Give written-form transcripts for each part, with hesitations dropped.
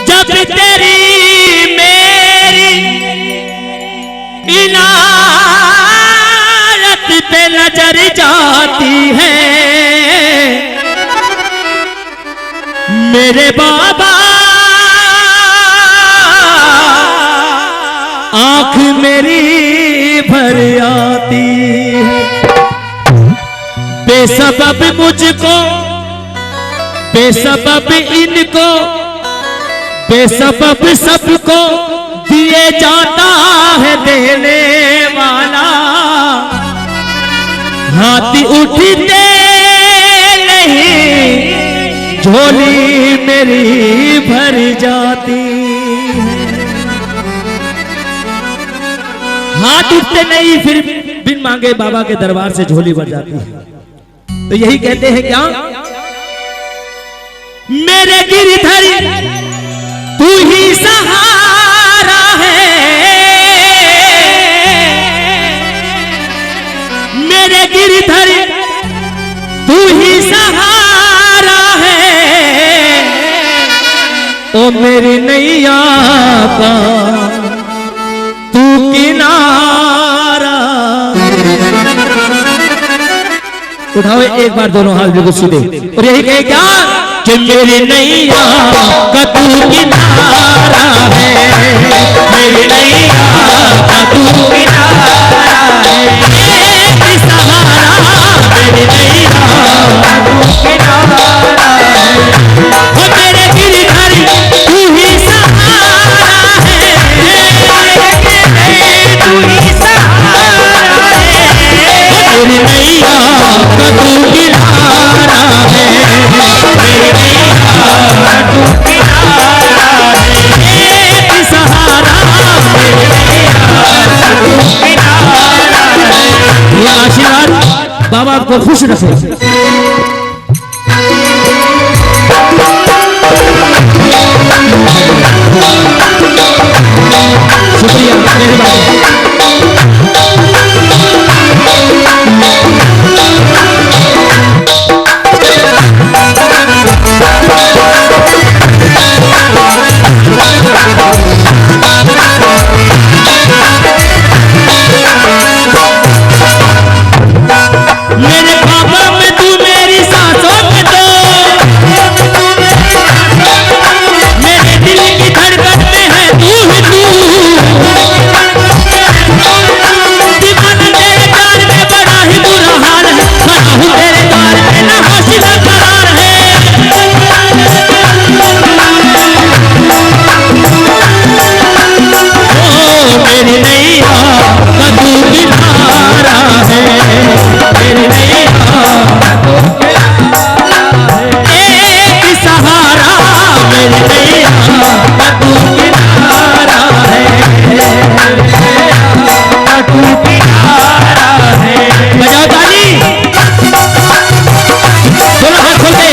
जब तेरी मेरी इनायत पे नजर जाती है मेरे बाबा आंख मेरी भर आती है। बेसबब मुझको बेसबब इनको बेसबब सबको दिए जाता है देने वाला। हाथी उठते नहीं झोली मेरी भर जाती है। हाथ उठते नहीं फिर बिन मांगे बाबा के दरबार से झोली भर जाती है। तो यही कहते हैं क्या, मेरे गिरधर तू ही सहारा है, मेरे गिरधर तू ही सहारा है। ओ मेरी नैया का तू किनारा। उठाओ एक बार दोनों हाथ बिल्कुल सीधे और यही कहे क्या कि मेरी नैया का तू किनारा है, मेरी नैया का तू किनारा है। मेरी सहारा मेरी नैया का तू किनारा है। वो मेरे गिरधर तू ही सहारा है, तू ही सहारा है। मेरी नैया का तू किनारा है, मेरी नैया का तू किनारा है। मेरी सहारा मेरी नैया का तू किनारा है। ये आशीर्वाद बाबा आपको खुश रखे। शुक्रिया मेहरबानी। मेरे पापा में तू मेरी सांसों में तो मेरे दिल की धड़कन में है तू ही तू। दीवाना तेरे प्यार में बड़ा ही बुरा हाल है, खड़ा हूँ तेरे द्वार में ना होश ना करार है। ओ मेरी नैया का तू किनारा है, मेरी नैया का तू किनारा है। एक सहारा मेरी नैया का तू किनारा है, मेरी नैया का तू किनारा है। बजाओ ताली, दोनों हाथ खोल दे।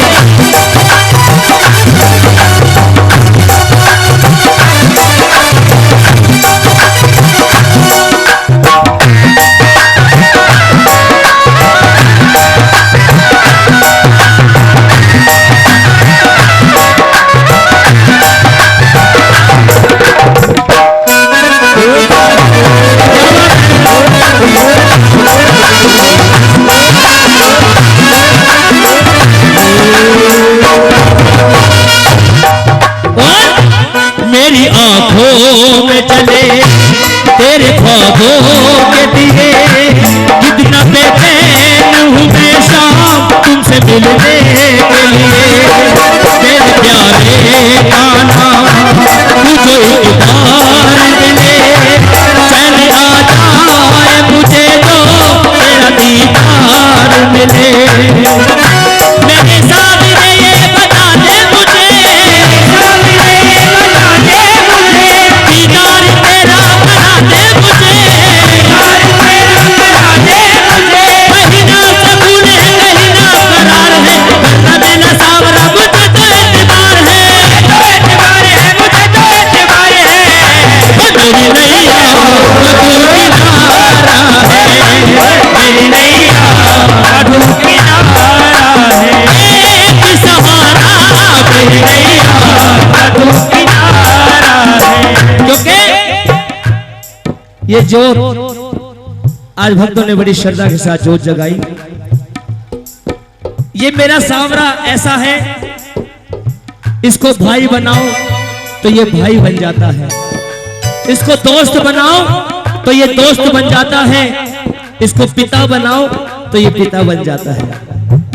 मेरी आंखों में चले तेरे ख्वाबों के दिए, कितना बेचैन हूँ मैं शाम तुमसे मिलने के लिए। तेरे प्यारे कान्हा मुझे एक बार मिले, चैन आ जाए मुझे तो तेरा दीदार मिले। मेरे सामने ये बता दे मुझे, दीदार तेरा करा दे मुझे, कहीं ना सकून है कहीं ना करार है, करना देना सावरा मुझे तो एतबार है, मुझे तो एतबार है। मेरी नैया का तू किनारा है, मेरी नैया का तू किनारा ये जोत आज भक्तों ने बड़ी श्रद्धा के साथ जोत जगाई। ये मेरा सांवरा ऐसा है, इसको भाई बनाओ तो ये भाई बन जाता है, इसको दोस्त बनाओ तो ये दोस्त बन जाता है, इसको पिता बनाओ तो ये पिता बन जाता है।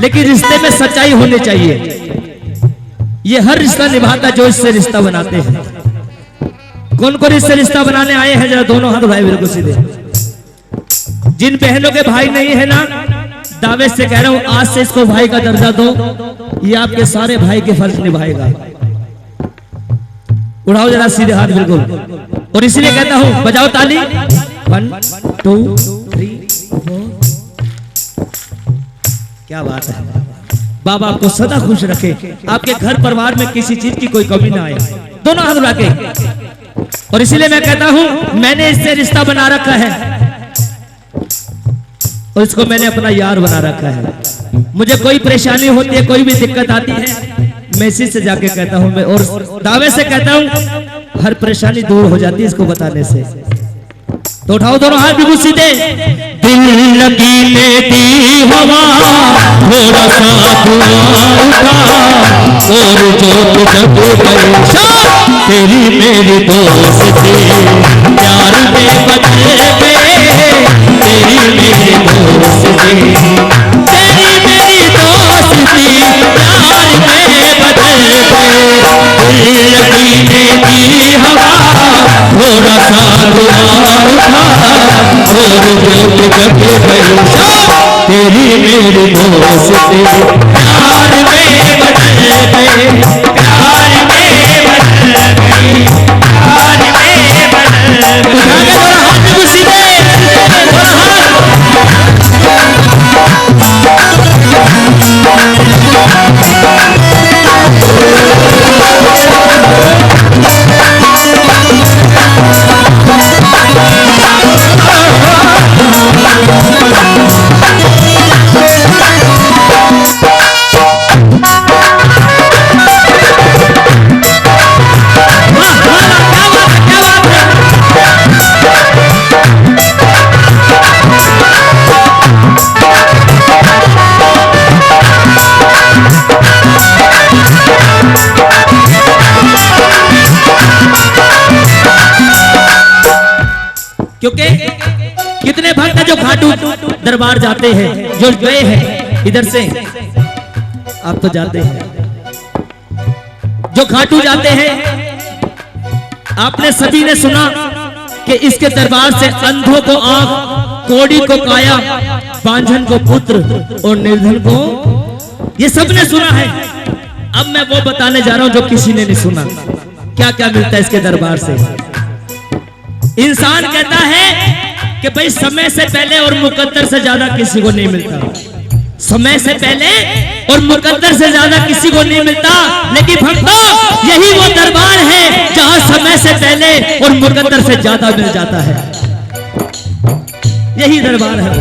लेकिन रिश्ते में सच्चाई होनी चाहिए। ये हर रिश्ता निभाता जो इससे रिश्ता बनाते हैं। कौन कौन इससे रिश्ता बनाने आए हैं, जरा दोनों हाथ भाई बिल्कुल सीधे। जिन बहनों के भाई नहीं है ना, दावे से कह रहा हूं आज से इसको भाई का दर्जा दो, ये आपके सारे भाई के फर्ज निभाएगा। उड़ाओ जरा सीधे हाथ बिल्कुल। और इसलिए कहता हूं बजाओ ताली। 1 2 3 4। क्या बात है। बाबा आपको सदा खुश रखे, आपके घर परिवार में किसी चीज की कोई कमी ना आए। दोनों हाथ उठा के। और इसीलिए मैं कहता हूं मैंने इससे रिश्ता बना रखा है और इसको मैंने अपना यार बना रखा है। मुझे कोई परेशानी होती है, कोई भी दिक्कत आती है, मैं इसी से जाके कहता हूं मैं, और दावे से कहता हूं हर परेशानी दूर हो जाती है इसको बताने से। तो उठाओ दोनों हाथ बिल्कुल सीधे। दिल लगी लेती हवा थोड़ा सा धुआं उठा, और जोत जग गई तेरी मेरी दोस्ती प्यार में बदल गए, तेरी मेरी दोस्ती, तेरी मेरी दोस्ती प्यार में बदल गए। दिल लगी लेती हवा थोड़ा सा धुआं उठा, और जोत जग गई तेरी मेरी दोस्ती प्यार में बदल गए, प्यार में बदल गई, प्यार में बदल गई। हाथ में सीधे क्योंकि कितने भक्त जो खाटू दरबार जाते हैं, जो गए हैं इधर से, आप तो जाते हैं, जो खाटू जाते हैं, आपने सभी ने सुना कि इसके दरबार से अंधों को आंख, कोड़ी को काया, बांझन को पुत्र और निर्धन को, ये सबने सुना है। अब मैं वो बताने जा रहा हूं जो किसी ने नहीं सुना। क्या क्या मिलता है इसके दरबार से। इंसान कहता है कि भाई समय से पहले और मुकद्दर से ज्यादा किसी को नहीं मिलता, समय से पहले और मुकद्दर से ज्यादा किसी को नहीं मिलता। लेकिन भक्तों यही वो दरबार है जहां समय से पहले और मुकद्दर से ज्यादा मिल जाता है। यही दरबार है।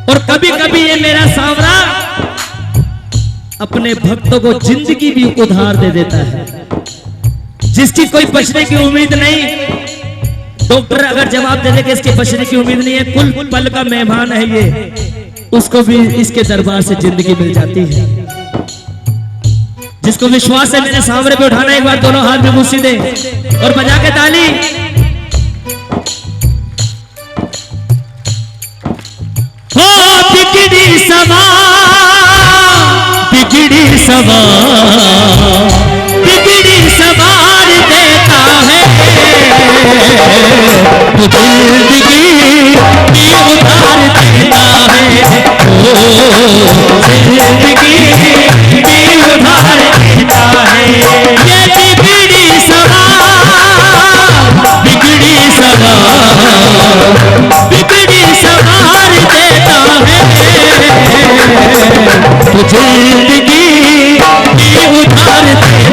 और कभी कभी ये मेरा सांवरा अपने भक्तों को जिंदगी भी उधार दे देता है। जिसकी कोई बचने की उम्मीद नहीं, डॉक्टर अगर जवाब दे दे कि इसके बचने की उम्मीद नहीं है, कुल पल का मेहमान है ये, उसको भी इसके दरबार से जिंदगी मिल जाती है। जिसको विश्वास है मेरे सांवरे पे उठाना एक बार दोनों हाथ में मुट्ठी दे और बजा के ताली। हो बिगड़ी सवार देता है, तो जिंदगी की उतार देता है, ओ जिंदगी की उतार देता है। ये बिगड़ी सवार देता है, तो जिंदगी की उतार देता है, ओ जिंदगी की उतार देता है।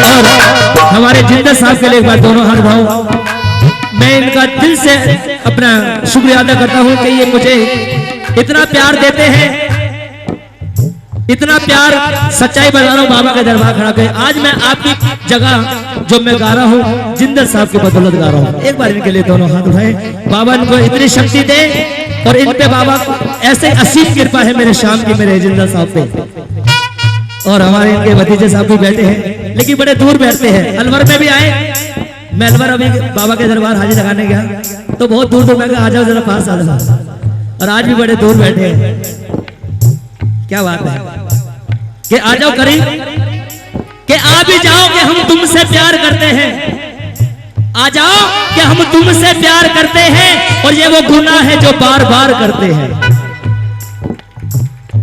और हमारे जिंदा साहब के लिए एक बार दोनों हाथ उठाओ। मैं इनका दिल से अपना शुक्रिया अदा करता हूं कि ये मुझे इतना प्यार देते हैं। इतना प्यार सच्चाई बता रहा हूँ बाबा के दरबार खड़ा कर। आज मैं आपकी जगह जो मैं गा रहा हूँ जिंदल साहब की बदौलत गा रहा हूँ। एक बार इनके लिए दोनों हाथ उठाए। बाबा इनको इतनी शक्ति दे और इन पे बाबा ऐसे असीम कृपा है मेरे शाम की, मेरे जिंदल साहब पे। और हमारे इनके भतीजे साहब भी बैठे हैं, लेकिन बड़े दूर बैठते हैं। अलवर में भी आए, मैं अलवर अभी बाबा के दरबार हाजिर लगाने गया तो बहुत दूर दूर मैं कहा आ जाओ जरा पास आ जाओ, और आज भी बड़े दूर बैठे हैं। क्या बात है कि आ जाओ करीब, कि आ भी जाओ कि हम तुमसे प्यार करते हैं, आ जाओ कि हम तुमसे प्यार करते हैं और ये वो गुनाह है जो बार बार करते हैं।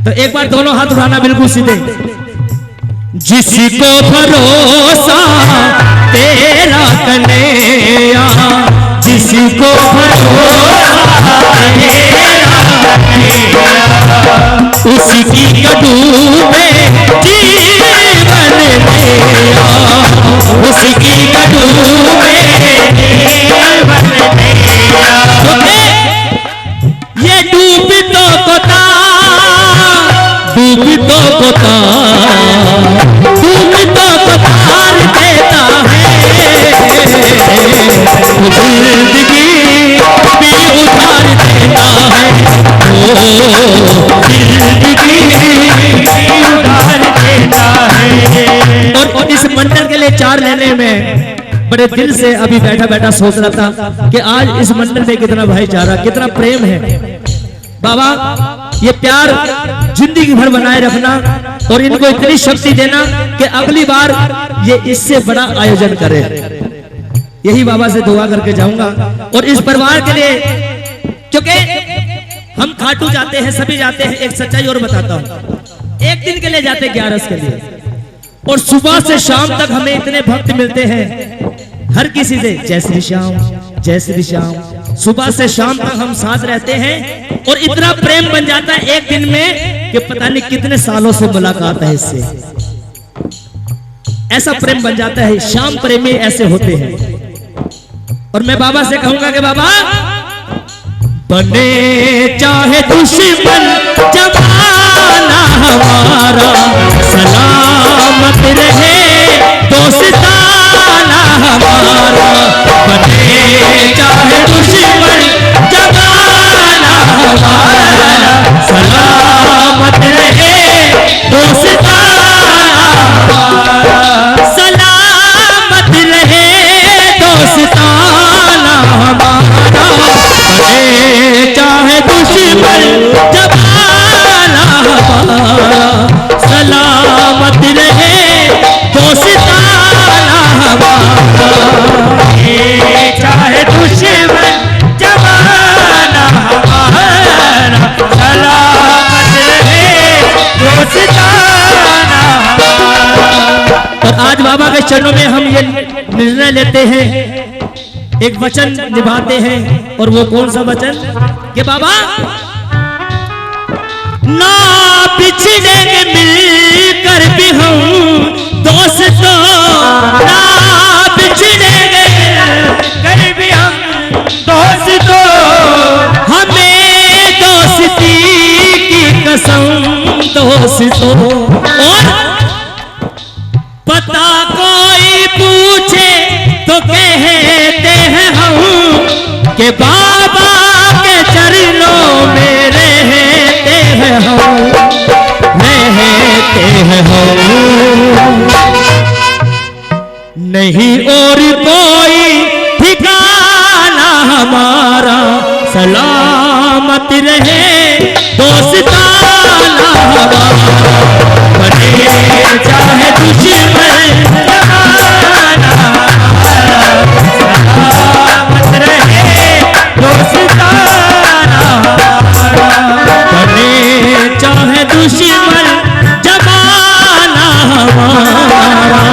तो एक बार दोनों हाथ उठाना बिल्कुल सीधे। जिसको भरोसा तेरा कन्हैया, जिसको भरोसा तेरा कन्हैया, उसकी कदू में जीवन मेरा, उसकी कदू में जीवन मेरा। ये डूब तो कोता, डूब तो कोता, डूब तो कोतार देता है, जिंदगी भी उतार देता है, और इस मंडल के लिए 4 लेने में बड़े दिल से अभी बैठा बैठा सोच रहा था कि आज इस मंडल में कितना भाईचारा, कितना प्रेम है। बाबा ये प्यार जिंदगी भर बनाए रखना और इनको इतनी शक्ति देना कि अगली बार ये इससे बड़ा आयोजन करे। यही बाबा से दुआ करके जाऊंगा। और इस परिवार के लिए, क्योंकि हम खाटू जाते हैं, सभी जाते हैं, एक सच्चाई और बताता हूँ, एक दिन के लिए जाते 11 के लिए, और सुबह से शाम तक हमें इतने भक्त मिलते हैं हर किसी से, जय श्री श्याम, जय श्री श्याम। सुबह से शाम तक हम साथ रहते हैं और इतना प्रेम बन जाता है एक दिन में कि पता नहीं कितने सालों से मुलाकात है इससे, ऐसा प्रेम बन जाता है। श्याम प्रेमी ऐसे होते हैं। और मैं बाबा से कहूंगा कि बाबा बने चाहे दुश्मन जमाना हमारा, सलामत रहे दोस्ताना हमारा। बने चाहे दुश्मन जमाना हमारा, सलामत रहे दोस्ताना हमारा, सलामत रहे दोस्ताना हमारा। बने चाहे दुश्मन जमाना हमारा, सलामत रहे दोस्ताना हमारा। चाहे दुश्मन जमाना हमारा, सलामत रहे दोस्ताना हमारा। और आज बाबा के चरणों में हम ये निर्णय लेते हैं, एक वचन निभाते हैं। और वो कौन सा वचन कि बाबा ना बिछड़ेंगे मिलकर भी हम दोस्तों, ना बिछड़ेंगे मिलकर भी हम दोस्तों, हमें दोस्ती की कसम दोस्तों। और पता कोई पूछे तो कहते हैं हम कि बाबा के चरणों में रहते हैं हम, रहते हैं हम। नहीं और कोई ठिकाना हमारा, सलामत रहे दोस्ताना हमारा। बने चाहे दुश्मन जमाना हमारा, सलामत रहे दोस्ताना हमारा। बने चाहे दुश्मन जमाना हमारा,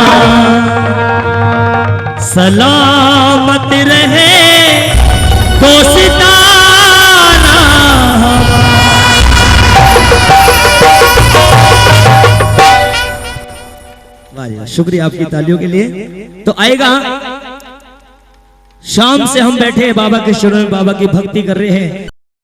सलामत रहे दोस्ताना हमारा। शुक्रिया आपकी तालियों के लिए। तो आएगा शाम से हम बैठे बाबा के चरणों में, बाबा की भक्ति कर रहे हैं।